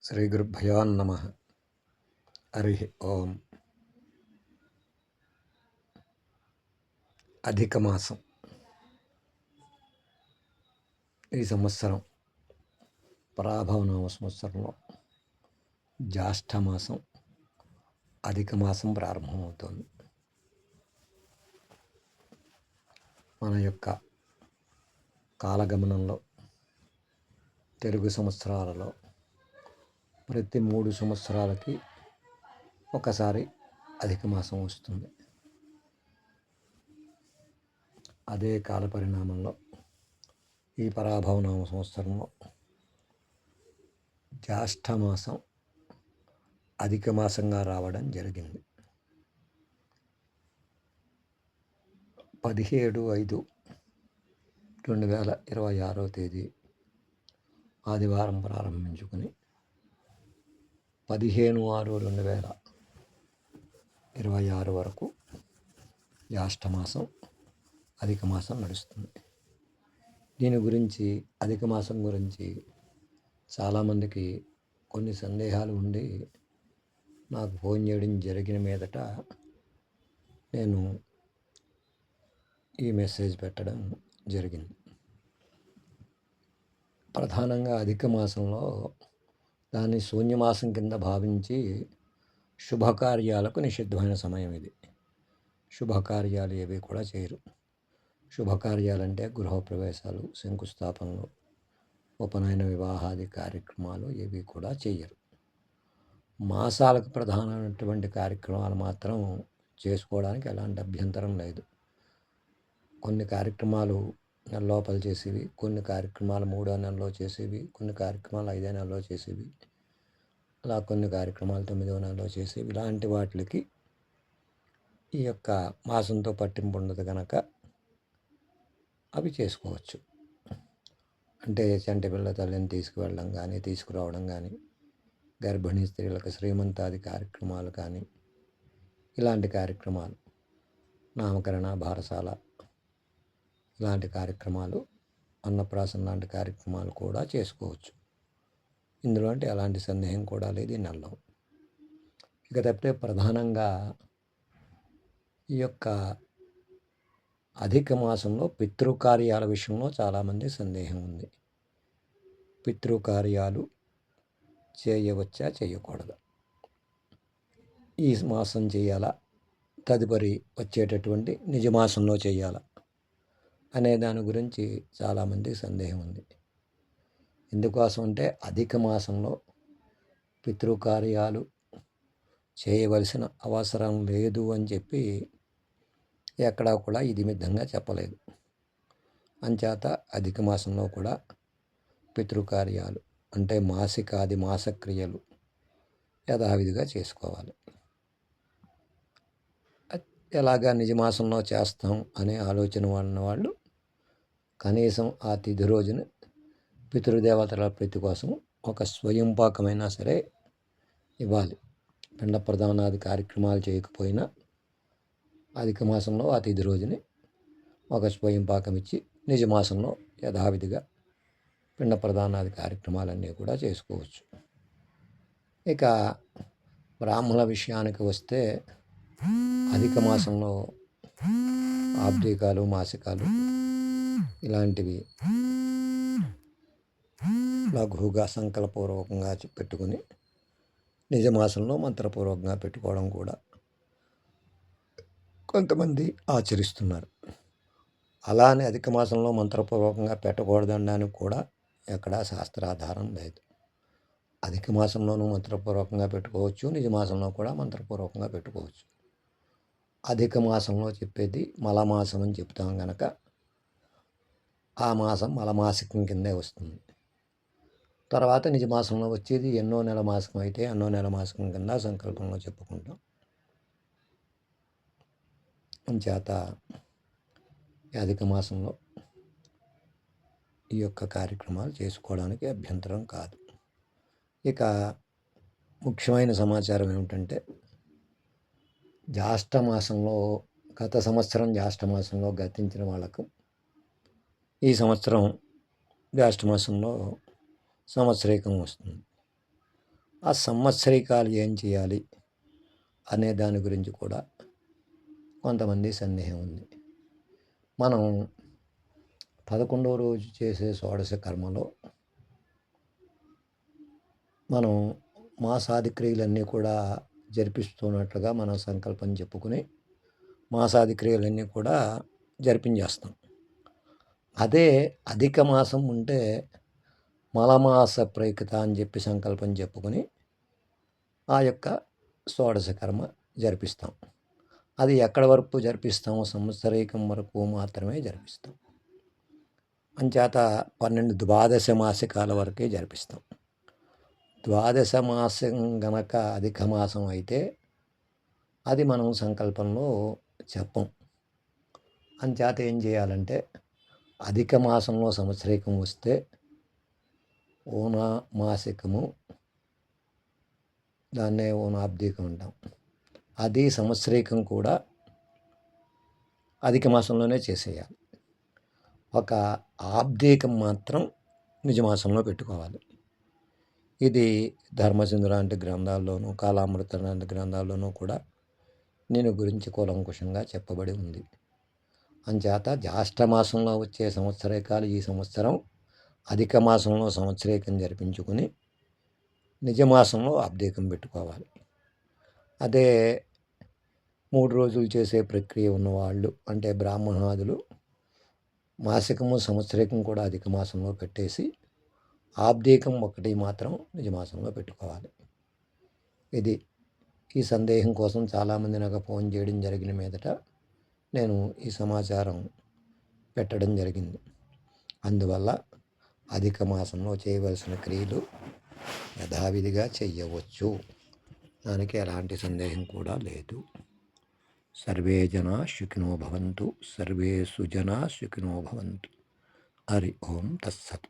శ్రీగురుభ్యో నమ. హరి ఓం. అధిక మాసం ఈ సంవత్సరం పరాభవనామ సంవత్సరంలో జ్యేష్ఠమాసం అధిక మాసం ప్రారంభమవుతోంది. మన యొక్క కాలగమనంలో తెలుగు సంవత్సరాలలో ప్రతి 3 సంవత్సరాలకి ఒకసారి అధిక మాసం వస్తుంది. అదే కాల పరిణామంలో ఈ పరాభవనామ సంవత్సరంలో జ్యేష్ఠమాసం అధిక మాసంగా రావడం జరిగింది. 17/5/2026 తేదీ ఆదివారం ప్రారంభించుకుని 15/6/2026 వరకు జ్యేష్ఠమాసం అధిక మాసం నడుస్తుంది. దీని గురించి అధిక మాసం గురించి చాలామందికి కొన్ని సందేహాలు ఉండి నాకు ఫోన్ చేయడం జరిగిన మీదట నేను ఈ మెసేజ్ పెట్టడం జరిగింది. ప్రధానంగా అధిక మాసంలో దాన్ని శూన్యమాసం కింద భావించి శుభకార్యాలకు నిషిద్ధమైన సమయం ఇది. శుభకార్యాలు ఏవి కూడా చేయరు. శుభకార్యాలంటే గృహప్రవేశాలు, శంకుస్థాపనలు, ఉపనయన వివాహాది కార్యక్రమాలు ఏవి కూడా చేయరు. మాసాలకు ప్రధానమైనటువంటి కార్యక్రమాలు మాత్రం చేసుకోవడానికి ఎలాంటి అభ్యంతరం లేదు. కొన్ని కార్యక్రమాలు నెల లోపల చేసేవి, కొన్ని కార్యక్రమాలు 3వ నెలలో చేసేవి, కొన్ని కార్యక్రమాలు 5వ నెలలో చేసేవి, అలా కొన్ని కార్యక్రమాలు 9వ నెలలో చేసేవి. ఇలాంటి వాటికి ఈ యొక్క మాసంతో పట్టింపు ఉండదు కనుక అవి చేసుకోవచ్చు. అంటే చంటి పిల్ల తల్లిని తీసుకువెళ్ళడం కానీ, తీసుకురావడం కానీ, గర్భిణీ స్త్రీలకు శ్రీమంతాది కార్యక్రమాలు కానీ, ఇలాంటి కార్యక్రమాలు, నామకరణ, బారసాల ఇలాంటి కార్యక్రమాలు, అన్నప్రాసన లాంటి కార్యక్రమాలు కూడా చేసుకోవచ్చు. ఇందులో అంటే ఎలాంటి సందేహం కూడా లేదు ఈ నెలలో. ఇక తప్పితే ప్రధానంగా ఈ యొక్క అధిక మాసంలో పితృకార్యాల విషయంలో చాలామంది సందేహం ఉంది. పితృకార్యాలు చేయవచ్చా, చేయకూడదా, ఈ మాసం చేయాలా, తదుపరి వచ్చేటటువంటి నిజమాసంలో చేయాలా అనే దాని గురించి చాలామంది సందేహం ఉంది. ఎందుకోసం అంటే అధిక మాసంలో పితృకార్యాలు చేయవలసిన అవసరం లేదు అని చెప్పి ఎక్కడా కూడా ఇది విధంగా చెప్పలేదు. అంచేత అధిక మాసంలో కూడా పితృకార్యాలు అంటే మాసికాది మాసక్రియలు యథావిధిగా చేసుకోవాలి. ఎలాగా నిజమాసంలో చేస్తాం అనే ఆలోచన వాళ్ళు కనీసం ఆ తిథి రోజున పితృదేవతల ప్రీతి కోసం ఒక స్వయం పాకమైనా సరే ఇవ్వాలి. పిండ ప్రదానాది కార్యక్రమాలు చేయకపోయినా అధిక మాసంలో ఆ తిథి రోజుని ఒక స్వయం పాకం ఇచ్చి నిజమాసంలో యథావిధిగా పిండ ప్రదానాది కార్యక్రమాలన్నీ కూడా చేసుకోవచ్చు. ఇక బ్రాహ్మణ విషయానికి వస్తే అధిక మాసంలో ఆబ్దికాలు, మాసికాలు ఇలాంటివి లఘువుగా సంకల్పపూర్వకంగా పెట్టుకుని నిజమాసంలో మంత్రపూర్వకంగా పెట్టుకోవడం కూడా కొంతమంది ఆచరిస్తున్నారు. అలానే అధిక మాసంలో మంత్రపూర్వకంగా పెట్టకూడదనడానికి కూడా ఎక్కడా శాస్త్రాధారం లేదు. అధిక మాసంలోనూ మంత్రపూర్వకంగా పెట్టుకోవచ్చు, నిజమాసంలో కూడా మంత్రపూర్వకంగా పెట్టుకోవచ్చు. అధిక మాసంలో చెప్పేది మలమాసం అని చెప్తాం కనుక ఆ మాసం మలమాసికం కిందే వస్తుంది. తర్వాత నిజమాసంలో వచ్చేది ఎన్నో నెల మాసికం అయితే ఎన్నో నెల మాసికం కింద సంకల్పంలో చెప్పుకుంటాం. అంచేత అధిక మాసంలో ఈ యొక్క కార్యక్రమాలు చేసుకోవడానికి అభ్యంతరం కాదు. ఇక ముఖ్యమైన సమాచారం ఏమిటంటే జ్యేష్ఠమాసంలో గత సంవత్సరం జ్యేష్ఠమాసంలో గతించిన వాళ్ళకు ఈ సంవత్సరం జ్యేష్ఠమాసంలో సంవత్సరీకం వస్తుంది. ఆ సంవత్సరీకాలు ఏం చేయాలి అనే దాని గురించి కూడా కొంతమంది సందేహం ఉంది. మనం 11వ రోజు చేసే షోడశ కర్మలో మనం మాసాది క్రియలన్నీ కూడా జరిపిస్తున్నట్లుగా మనం సంకల్పం చెప్పుకుని మాసాది క్రియలన్నీ కూడా జరిపించేస్తాం. అదే అధిక మాసం ఉంటే మలమాస ప్రేకిత అని చెప్పి సంకల్పం చెప్పుకొని ఆ యొక్క షోడశ కర్మ జరిపిస్తాం. అది ఎక్కడి వరకు జరిపిస్తాం? సంవత్సరీకం వరకు మాత్రమే జరిపిస్తాం. అంచేత 12 ద్వాదశ మాసికాల వరకే జరిపిస్తాం. ద్వాదశ మాసం గనక అధిక మాసం అయితే అది మనం సంకల్పంలో చెప్పం. అంచేత ఏం చేయాలంటే అధిక మాసంలో సంవత్సరీకం వస్తే ఓనా మాసికము, దాన్నే ఓనాబ్దీకం అంటాం. అది సంవత్సరీకం కూడా అధిక మాసంలోనే చేసేయాలి. ఒక ఆబ్దీకం మాత్రం నిజమాసంలో పెట్టుకోవాలి. ఇది ధర్మసింధు లాంటి గ్రంథాల్లోనూ కాలామృతం లాంటి గ్రంథాల్లోనూ కూడా దీని గురించి కూలంకుషంగా చెప్పబడి ఉంది. అంచేత జ్యేష్ఠ మాసంలో వచ్చే సంవత్సరీకాలు ఈ సంవత్సరం అధిక మాసంలో సంవత్సరీకం జరిపించుకుని నిజమాసంలో అబ్దీకం పెట్టుకోవాలి. అదే 3 రోజులు చేసే ప్రక్రియ ఉన్నవాళ్ళు అంటే బ్రాహ్మణాదులు మాసికము సంవత్సరీకం కూడా అధిక మాసంలో పెట్టేసి ఆబ్దీకం ఒకటి మాత్రం నిజమాసంలో పెట్టుకోవాలి. ఇది ఈ సందేహం కోసం చాలామంది నాకు ఫోన్ చేయడం జరిగిన మీదట నేను ఈ సమాచారం పెట్టడం జరిగింది. అందువల్ల అధిక మాసంలో చేయవలసిన క్రియలు యథావిధిగా చెయ్యవచ్చు. దానికి ఎలాంటి సందేహం కూడా లేదు. సర్వే జనా సుఖినో భవంతు. సర్వే సుజనా సుఖినో భవంతు. హరి ఓం తత్సత్.